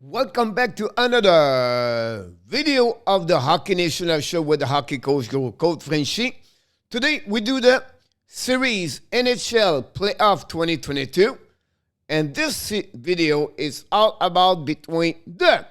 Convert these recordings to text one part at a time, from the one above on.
Welcome back to another video of the Hockey National Show with the hockey coach, Coach Frenchy. Today we do the series NHL Playoff 2022, and this video is all about between the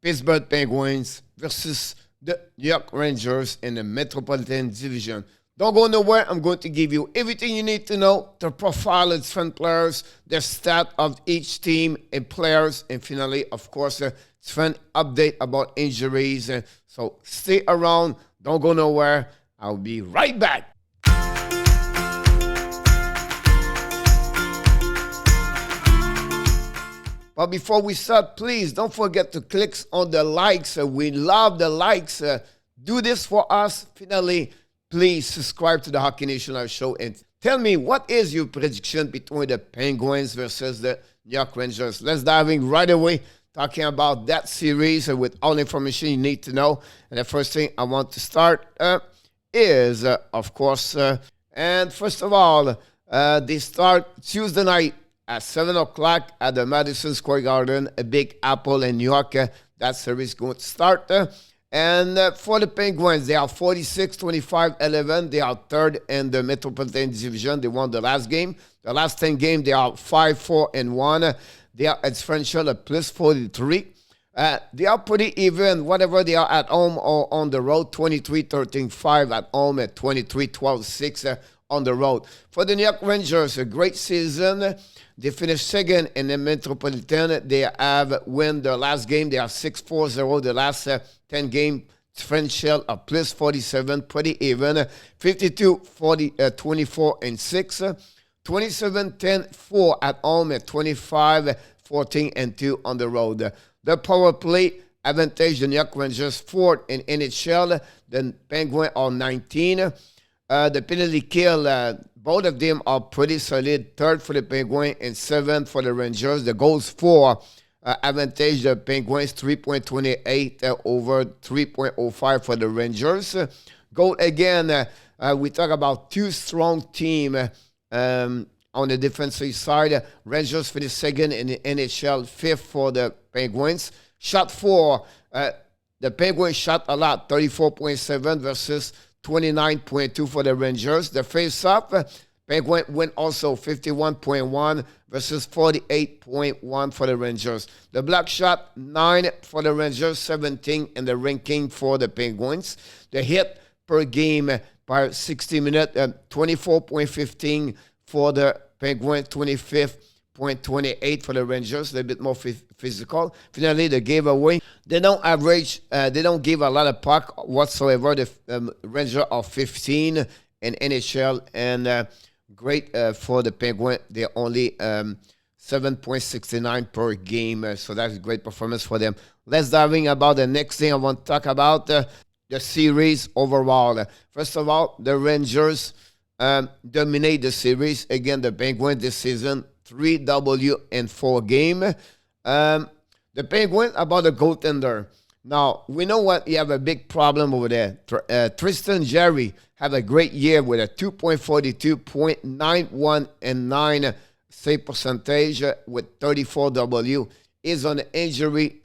Pittsburgh Penguins versus the New York Rangers in the Metropolitan Division. Don't go nowhere. I'm going to give you everything you need to know to profile its different players, the stat of each team and players, and finally, of course, a different update about injuries. So stay around. Don't go nowhere. I'll be right back. But before we start, please don't forget to click on the likes. We love the likes. Do this for us. Finally, please subscribe to the Hockey National Show and tell me what is your prediction between the Penguins versus the New York Rangers. Let's dive in right away, talking about that series with all the information you need to know. And the first thing I want to start is, of course, and first of all, they start Tuesday night at 7 o'clock at the Madison Square Garden, a Big Apple in New York. That series is going to start. And for the Penguins, they are 46-25-11. They are third in the Metropolitan Division. They won the last game. The last 10 games, they are 5-4-1. They are at differential at plus 43. They are pretty even, whatever they are at home or on the road. 23-13-5 at home and 23-12-6 on the road. For the New York Rangers, a great season. They finished second in the Metropolitan. They have won the last game. They are 6-4-0. The last 10 game differential of plus 47, pretty even. 52-24-6. 27-10-4 at home and 25-14-2 on the road. The power play advantage, the New York Rangers 4th in NHL. The Penguins are 19. The penalty kill, both of them are pretty solid. Third for the Penguins and 7th for the Rangers. The goals for advantage, the Penguins 3.28 over 3.05 for the Rangers. Goal again, we talk about two strong teams on the defensive side. Rangers finished second in the NHL, 5th for the Penguins. Shot for, the Penguins shot a lot, 34.7 versus 29.2 for the Rangers. The face-off, Penguin win also 51.1 versus 48.1 for the Rangers. The block shot, 9 for the Rangers, 17 in the ranking for the Penguins. The hit per game per 60 minutes, 24.15 for the Penguins, 25.28 for the Rangers, a little bit more physical. Finally, the giveaway. They don't average, they don't give a lot of puck whatsoever. The Rangers are 15 in NHL, and great for the Penguins. They're only 7.69 per game, so that's a great performance for them. Let's dive in about the next thing I want to talk about, the series overall. First of all, the Rangers dominate the series. Again, the Penguins this season, 3W in 4 games. The Penguins about the goaltender. Now, we know what you have a big problem over there. Tristan Jarry have a great year with a 2.42, 0.91, and 9 save percentage with 34 W. Is on injury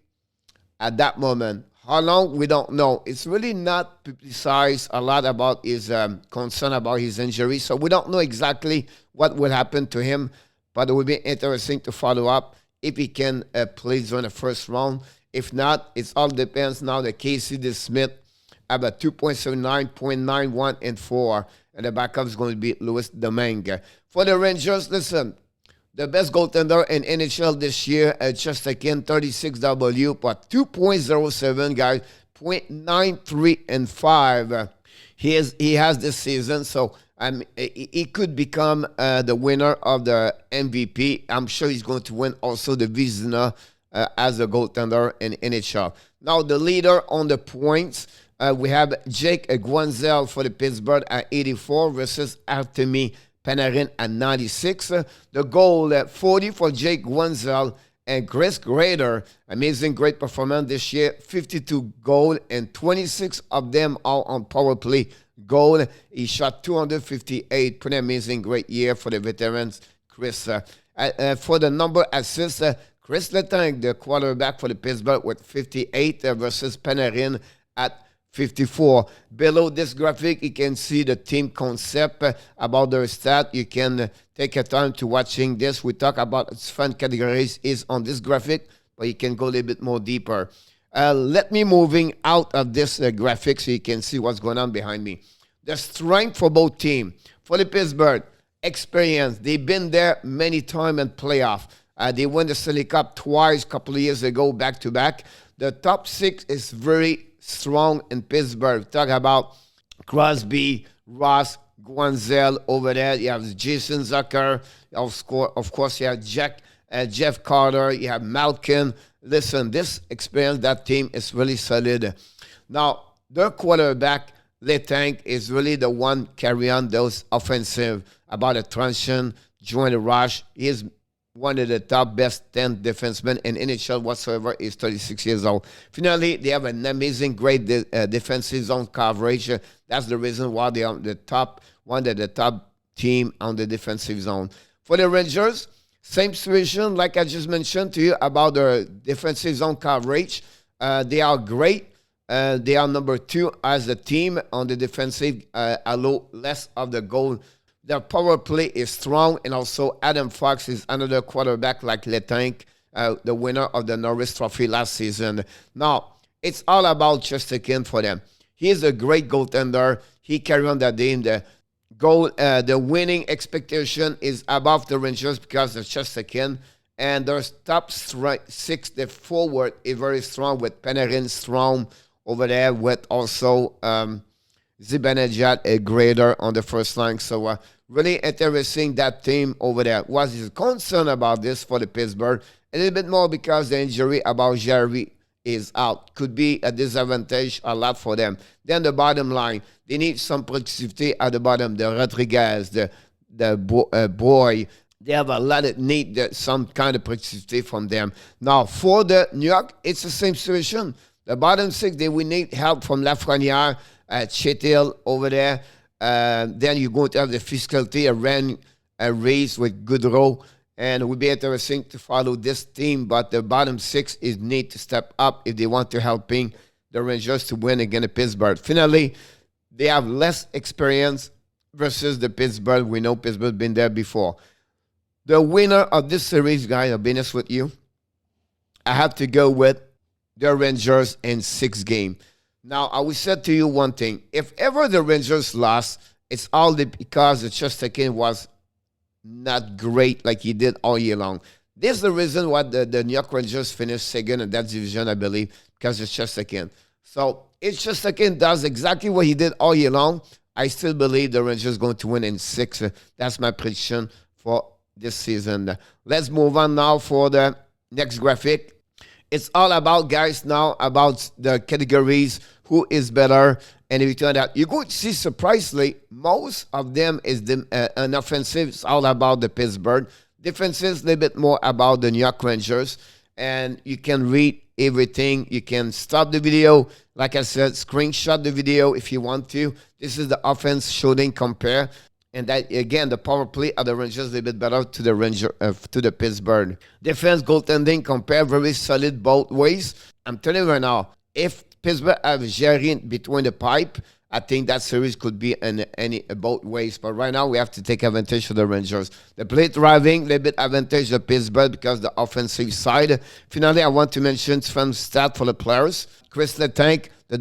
at that moment. How long? We don't know. It's really not publicized a lot about his concern about his injury. So we don't know exactly what will happen to him. But it will be interesting to follow up if he can play during the first round. If not, it all depends now that Casey DeSmith have a 2.79, 0.91, and 4. And the backup is going to be Louis Domingue. For the Rangers, listen, the best goaltender in NHL this year, just again, 36 W, but 2.07, guys, 0.93 and 5. He has this season, so he could become the winner of the MVP. I'm sure he's going to win also the Vezina as a goaltender in NHL. Now, the leader on the points, we have Jake Guenzel for the Pittsburgh at 84 versus Artemi Panarin at 96. The goal, 40 for Jake Guenzel and Chris Schrader. Amazing, great performance this year. 52 goals and 26 of them are on power play goal. He shot 258. Pretty amazing, great year for the veterans, Chris. For the number assists, Chris Letang, the quarterback for the Pittsburgh, with 58 versus Panarin at 54. Below this graphic, you can see the team concept about their stat. You can take your time to watching this. We talk about its fun categories is on this graphic, but you can go a little bit more deeper. Let me moving out of this graphic so you can see what's going on behind me. The strength for both teams. For the Pittsburgh, experience. They've been there many times in playoff. They won the Stanley Cup twice a couple of years ago, back-to-back. The top six is very strong in Pittsburgh. Talk about Crosby, Ross, Guanzel over there. You have Jason Zucker. Of course, you have Jeff Carter. You have Malkin. Listen, this experience, that team is really solid. Now, their quarterback, Letang, is really the one carrying on those offensive about a transition, join the rush. He is one of the top best 10 defensemen in NHL whatsoever. He's 36 years old. Finally, they have an amazing, great defensive zone coverage. That's the reason why they are the top, one of the top team on the defensive zone. For the Rangers, same situation like I just mentioned to you about their defensive zone coverage. They are great. They are number 2 as a team on the defensive, allow less of the goal. Their power play is strong, and also Adam Fox is another quarterback like Letang, the winner of the Norris Trophy last season. Now, it's all about Chesterkin for them. He is a great goaltender. He carried on that game. The winning expectation is above the Rangers because of Chesterkin. And their top 6, the forward, is very strong with Panarin strong over there, with also Zibanejad, a grader on the first line. So really interesting, that team over there. Was his concern about this for the Pittsburgh? A little bit more because the injury about Jerry is out. Could be a disadvantage a lot for them. Then the bottom line, they need some productivity at the bottom. The Rodriguez, the boy, they have a lot of need some kind of productivity from them. Now, for the New York, it's the same situation. The bottom 6, they will need help from Lafreniere, Chetil over there. Then you're going to have the difficulty, a race with Goodrow. And it will be interesting to follow this team. But the bottom 6 is need to step up if they want to helping the Rangers to win against Pittsburgh. Finally, they have less experience versus the Pittsburgh. We know Pittsburgh been there before. The winner of this series, guys, I'll be honest with you, I have to go with the Rangers in 6 games. Now, I will say to you one thing. If ever the Rangers lost, it's all because the Chesterkin was not great like he did all year long. This is the reason why the New York Rangers finished second in that division, I believe, because it's Chesterkin. So if Chesterkin does exactly what he did all year long, I still believe the Rangers are going to win in 6. That's my prediction for this season. Let's move on now for the next graphic. It's all about, guys, now about the categories, who is better, and everything that. You're going to see, surprisingly, most of them is an offensive. It's all about the Pittsburgh. Defensive is a little bit more about the New York Rangers. And you can read everything. You can stop the video. Like I said, screenshot the video if you want to. This is the offense shooting compare. And that, again, the power play of the Rangers is a little bit better to the Pittsburgh. Defense, goaltending, compare very solid both ways. I'm telling you right now, if Pittsburgh have Jerry between the pipe, I think that series could be in both ways. But right now, we have to take advantage of the Rangers. The play driving, a little bit advantage of Pittsburgh because the offensive side. Finally, I want to mention some stat for the players. Chris Letang, the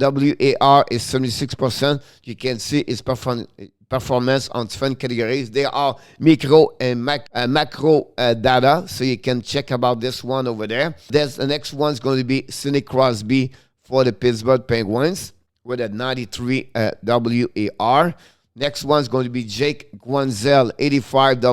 WAR is 76%. You can see his performance on different categories. They are micro and macro data, so you can check about this one over there. There's the next one's going to be Sidney Crosby for the Pittsburgh Penguins with a 93 WAR. Next one's going to be Jake Guanzel, 85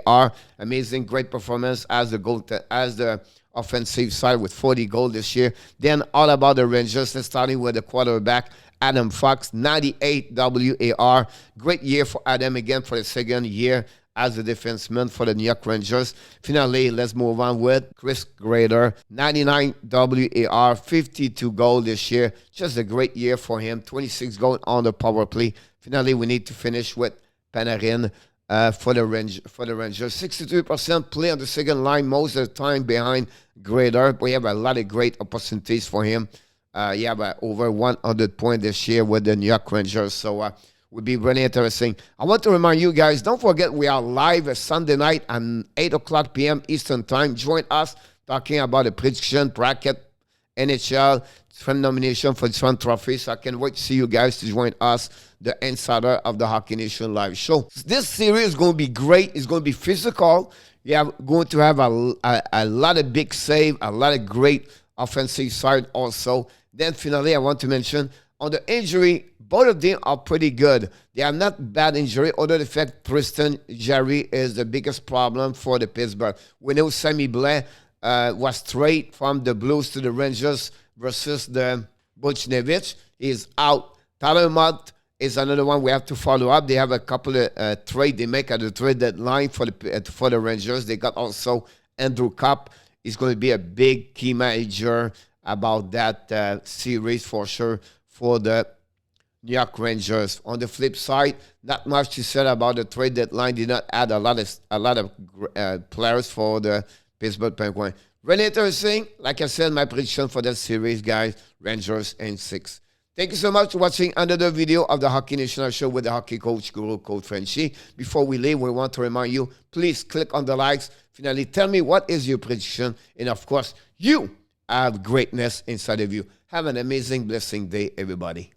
WAR. Amazing, great performance as the offensive side with 40 goals this year. Then all about the Rangers, starting with the quarterback, Adam Fox, 98 WAR. Great year for Adam again for the second year as a defenseman for the New York Rangers. Finally, let's move on with Chris Grader, 99 WAR, 52 goals this year. Just a great year for him, 26 goals on the power play. Finally, we need to finish with Panarin. for the Rangers. 63% play on the second line most of the time behind Grader. We have a lot of great opportunities for him. He have over 100 points this year with the New York Rangers. So would be really interesting. I want to remind you guys, don't forget we are live Sunday night at 8 o'clock p.m. Eastern Time. Join us talking about the prediction, bracket, NHL, different nomination for different trophies. So I can't wait to see you guys to join us, the insider of the Hockey Nation live show. This series is going to be great. It's going to be physical. You're going to have a lot of big save, a lot of great offensive side also. Then finally, I want to mention on the injury, both of them are pretty good. They are not bad injury, although the fact Tristan Jarry is the biggest problem for the Pittsburgh. We know Sammy Blais was traded from the Blues to the Rangers versus the Buchnevich. He is out. Tyler Mott is another one we have to follow up. They have a couple of trade they make at the trade deadline for the Rangers. They got also Andrew Kopp. He's going to be a big key manager about that series for sure for the New York Rangers. On the flip side, not much to say about the trade deadline. Did not add a lot of players for the Pittsburgh Penguins. Really interesting. Like I said, my prediction for that series, guys, Rangers in 6. Thank you so much for watching another video of the Hockey National Show with the hockey coach, Guru, Coach Frenchie. Before we leave, we want to remind you, please click on the likes. Finally, tell me what is your prediction. And of course, you have greatness inside of you. Have an amazing, blessing day, everybody.